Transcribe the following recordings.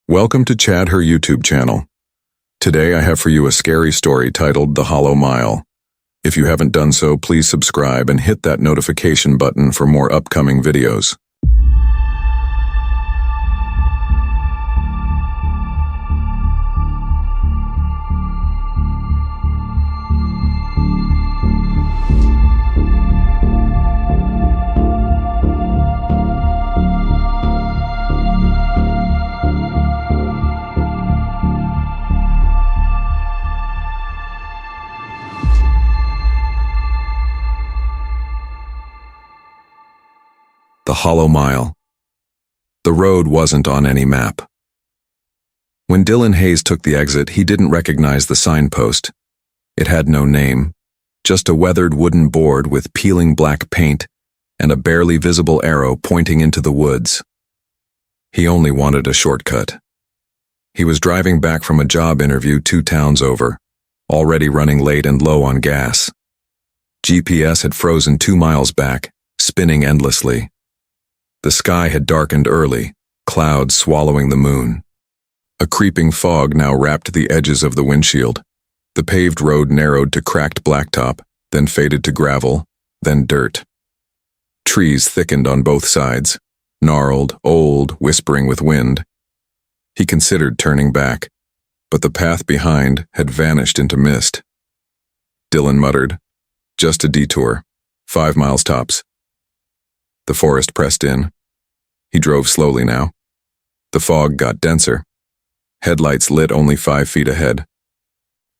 Welcome to Chad, her YouTube channel. Today I have for you a scary story titled The Hollow Mile. If you haven't done so, please subscribe and hit that notification button for more upcoming videos. The Hollow Mile. The road wasn't on any map. When Dylan Hayes took the exit, he didn't recognize the signpost. It had no name, just a weathered wooden board with peeling black paint and a barely visible arrow pointing into the woods. He only wanted a shortcut. He was driving back from a job interview 2 towns over, already running late and low on gas. GPS had frozen 2 miles back, spinning endlessly. The sky had darkened early, clouds swallowing the moon. A creeping fog now wrapped the edges of the windshield. The paved road narrowed to cracked blacktop, then faded to gravel, then dirt. Trees thickened on both sides, gnarled, old, whispering with wind. He considered turning back, but the path behind had vanished into mist. Dylan muttered, "Just a detour, 5 miles tops." The forest pressed in. He drove slowly now. The fog got denser. Headlights lit only 5 feet ahead.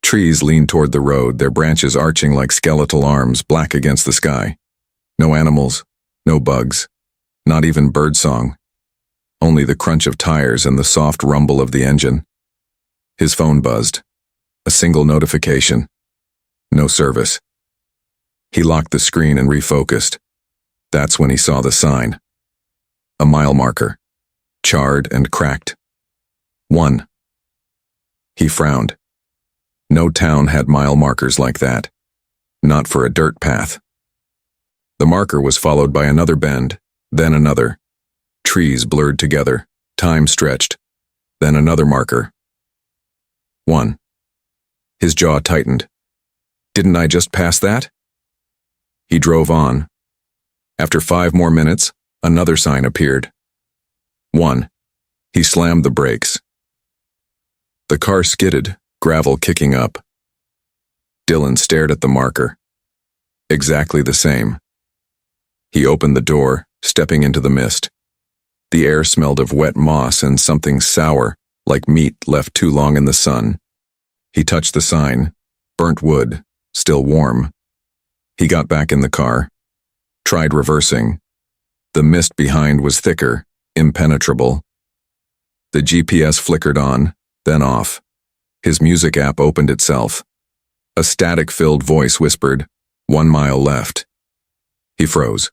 Trees leaned toward the road, their branches arching like skeletal arms, black against the sky. No animals, no bugs, not even birdsong. Only the crunch of tires and the soft rumble of the engine. His phone buzzed. A single notification. No service. He locked the screen and refocused. That's when he saw the sign. A mile marker, charred and cracked. 1. He frowned. No town had mile markers like that. Not for a dirt path. The marker was followed by another bend, then another. Trees blurred together, time stretched, then another marker. 1. His jaw tightened. Didn't I just pass that? He drove on. After 5 more minutes, another sign appeared. 1. He slammed the brakes. The car skidded, gravel kicking up. Dylan stared at the marker. Exactly the same. He opened the door, stepping into the mist. The air smelled of wet moss and something sour, like meat left too long in the sun. He touched the sign, burnt wood, still warm. He got back in the car. Tried reversing. The mist behind was thicker, impenetrable. The GPS flickered on, then off. His music app opened itself. A static-filled voice whispered, 1 mile left. He froze.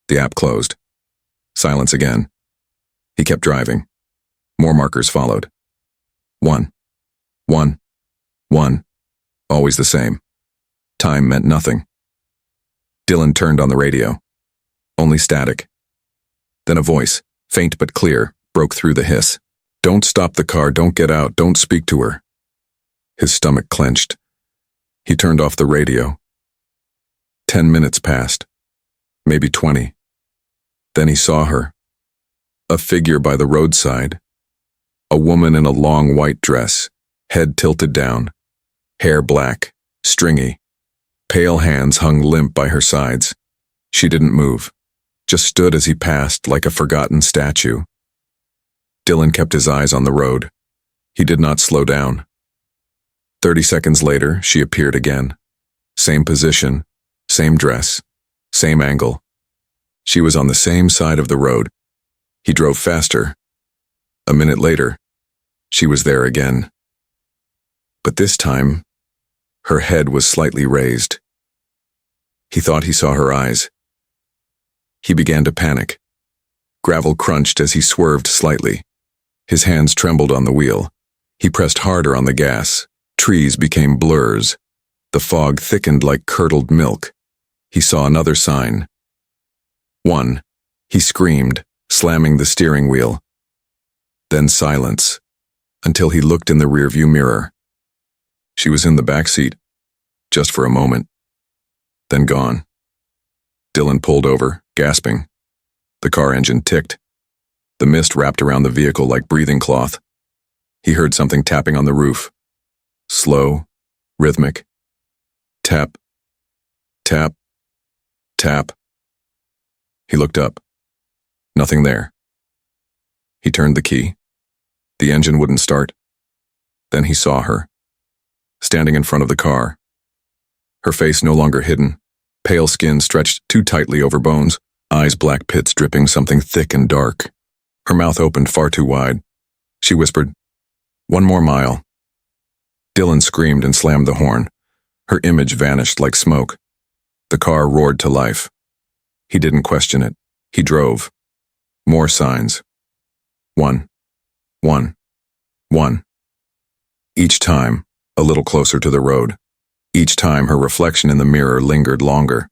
The app closed. Silence again. He kept driving. More markers followed. 1. 1. 1. Always the same. Time meant nothing. Dylan turned on the radio. Only static. Then a voice, faint but clear, broke through the hiss. "Don't stop the car, don't get out, don't speak to her." His stomach clenched. He turned off the radio. 10 minutes passed. Maybe 20. Then he saw her. A figure by the roadside. A woman in a long white dress, head tilted down. Hair black, stringy. Pale hands hung limp by her sides. She didn't move, just stood as he passed like a forgotten statue. Dylan kept his eyes on the road. He did not slow down. 30 seconds later, she appeared again. Same position, same dress, same angle. She was on the same side of the road. He drove faster. A minute later, she was there again. But this time, her head was slightly raised. He thought he saw her eyes. He began to panic. Gravel crunched as he swerved slightly. His hands trembled on the wheel. He pressed harder on the gas. Trees became blurs. The fog thickened like curdled milk. He saw another sign. 1. He screamed, slamming the steering wheel. Then silence, until he looked in the rearview mirror. She was in the back seat, just for a moment, then gone. Dylan pulled over, gasping. The car engine ticked. The mist wrapped around the vehicle like breathing cloth. He heard something tapping on the roof. Slow, rhythmic. Tap, tap, tap. He looked up. Nothing there. He turned the key. The engine wouldn't start. Then he saw her, standing in front of the car. Her face no longer hidden, pale skin stretched too tightly over bones, eyes black pits dripping something thick and dark. Her mouth opened far too wide. She whispered, "One more mile." Dylan screamed and slammed the horn. Her image vanished like smoke. The car roared to life. He didn't question it. He drove. More signs. One. One. One. Each time, a little closer to the road. Each time her reflection in the mirror lingered longer.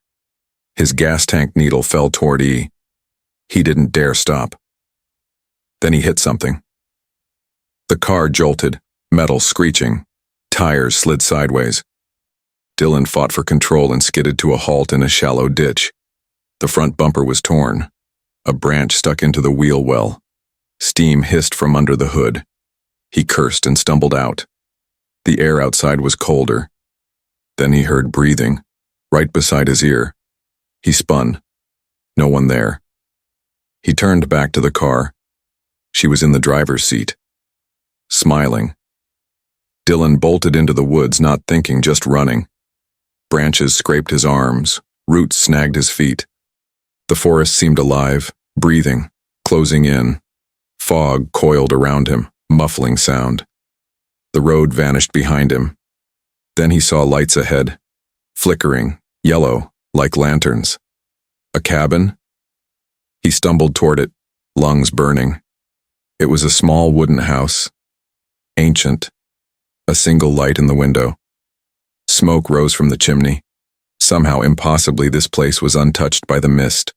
His gas tank needle fell toward E. He didn't dare stop. Then he hit something. The car jolted, metal screeching. Tires slid sideways. Dylan fought for control and skidded to a halt in a shallow ditch. The front bumper was torn. A branch stuck into the wheel well. Steam hissed from under the hood. He cursed and stumbled out. The air outside was colder. Then he heard breathing, right beside his ear. He spun. No one there. He turned back to the car. She was in the driver's seat, smiling. Dylan bolted into the woods, not thinking, just running. Branches scraped his arms, roots snagged his feet. The forest seemed alive, breathing, closing in. Fog coiled around him, muffling sound. The road vanished behind him. Then he saw lights ahead, flickering, yellow, like lanterns. A cabin? He stumbled toward it, lungs burning. It was a small wooden house, ancient, a single light in the window. Smoke rose from the chimney. Somehow, impossibly, this place was untouched by the mist.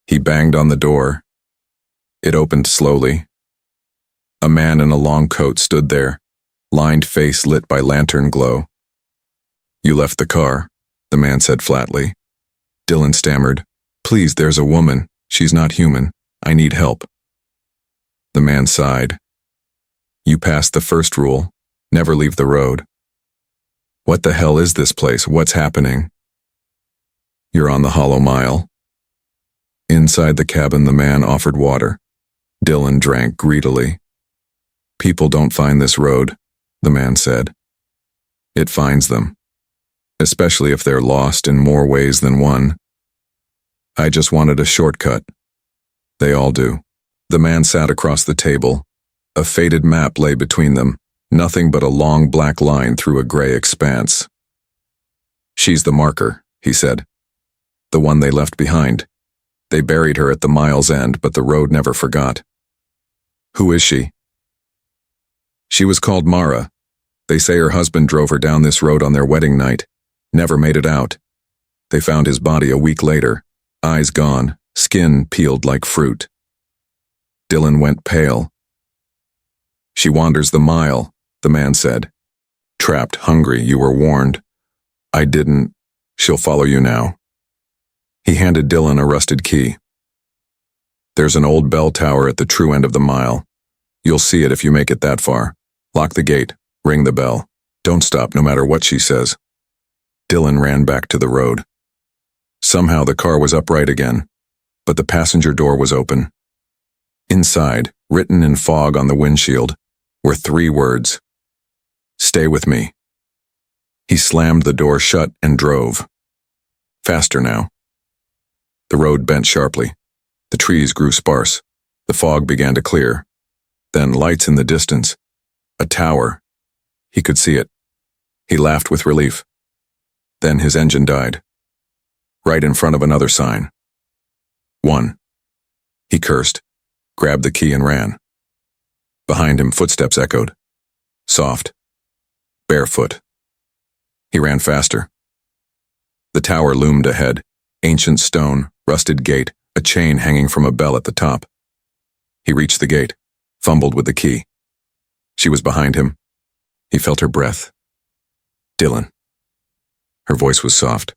He banged on the door. It opened slowly. A man in a long coat stood there, lined face lit by lantern glow. "You left the car," the man said flatly. Dylan stammered, "Please, there's a woman. She's not human. I need help." The man sighed. "You passed the first rule. Never leave the road." "What the hell is this place? What's happening?" "You're on the Hollow Mile." Inside the cabin, the man offered water. Dylan drank greedily. "People don't find this road," the man said. "It finds them, especially if they're lost in more ways than one. I just wanted a shortcut. They all do." The man sat across the table. A faded map lay between them, nothing but a long black line through a gray expanse. "She's the marker," he said. "The one they left behind. They buried her at the mile's end, but the road never forgot." "Who is she?" "She was called Mara. They say her husband drove her down this road on their wedding night. Never made it out. They found his body a week later, eyes gone, skin peeled like fruit." Dylan went pale. "She wanders the mile," the man said. "Trapped, hungry, you were warned. I didn't. She'll follow you now." He handed Dylan a rusted key. "There's an old bell tower at the true end of the mile. You'll see it if you make it that far. Lock the gate, ring the bell. Don't stop no matter what she says." Dylan ran back to the road. Somehow the car was upright again, but the passenger door was open. Inside, written in fog on the windshield, were 3 words. "Stay with me." He slammed the door shut and drove. Faster now. The road bent sharply. The trees grew sparse. The fog began to clear. Then lights in the distance. A tower. He could see it. He laughed with relief. Then his engine died. Right in front of another sign. 1. He cursed, grabbed the key and ran. Behind him, footsteps echoed. Soft. Barefoot. He ran faster. The tower loomed ahead. Ancient stone, rusted gate, a chain hanging from a bell at the top. He reached the gate. fumbled with the key. She was behind him. He felt her breath. Dylan. Her voice was soft,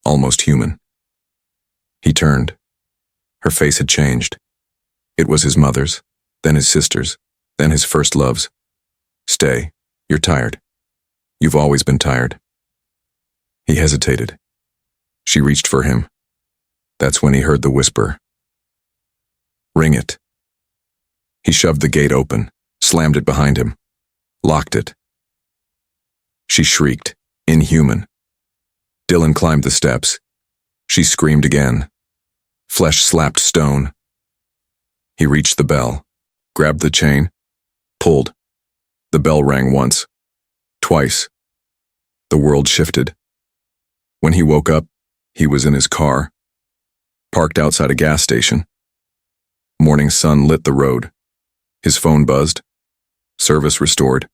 almost human. He turned. Her face had changed. It was his mother's, then his sister's, then his first love's. Stay. You're tired. You've always been tired. He hesitated. She reached for him. That's when he heard the whisper. Ring it. He shoved the gate open, slammed it behind him, locked it. She shrieked, inhuman. Dylan climbed the steps. She screamed again. Flesh slapped stone. He reached the bell, grabbed the chain, pulled. The bell rang once, twice. The world shifted. When he woke up, he was in his car, parked outside a gas station. Morning sun lit the road. His phone buzzed. Service restored.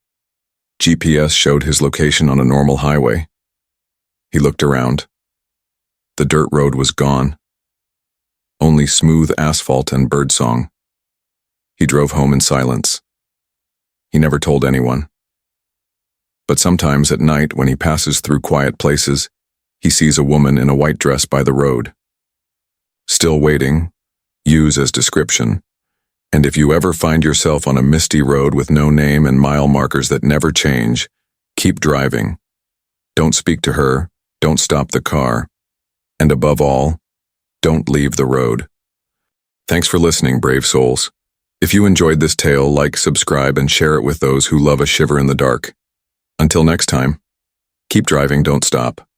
GPS showed his location on a normal highway. He looked around. The dirt road was gone. Only smooth asphalt and birdsong. He drove home in silence. He never told anyone. But sometimes at night when he passes through quiet places, he sees a woman in a white dress by the road. Still waiting, use as description. And if you ever find yourself on a misty road with no name and mile markers that never change, keep driving. Don't speak to her, don't stop the car, and above all, don't leave the road. Thanks for listening, brave souls. If you enjoyed this tale, like, subscribe, and share it with those who love a shiver in the dark. Until next time, keep driving, don't stop.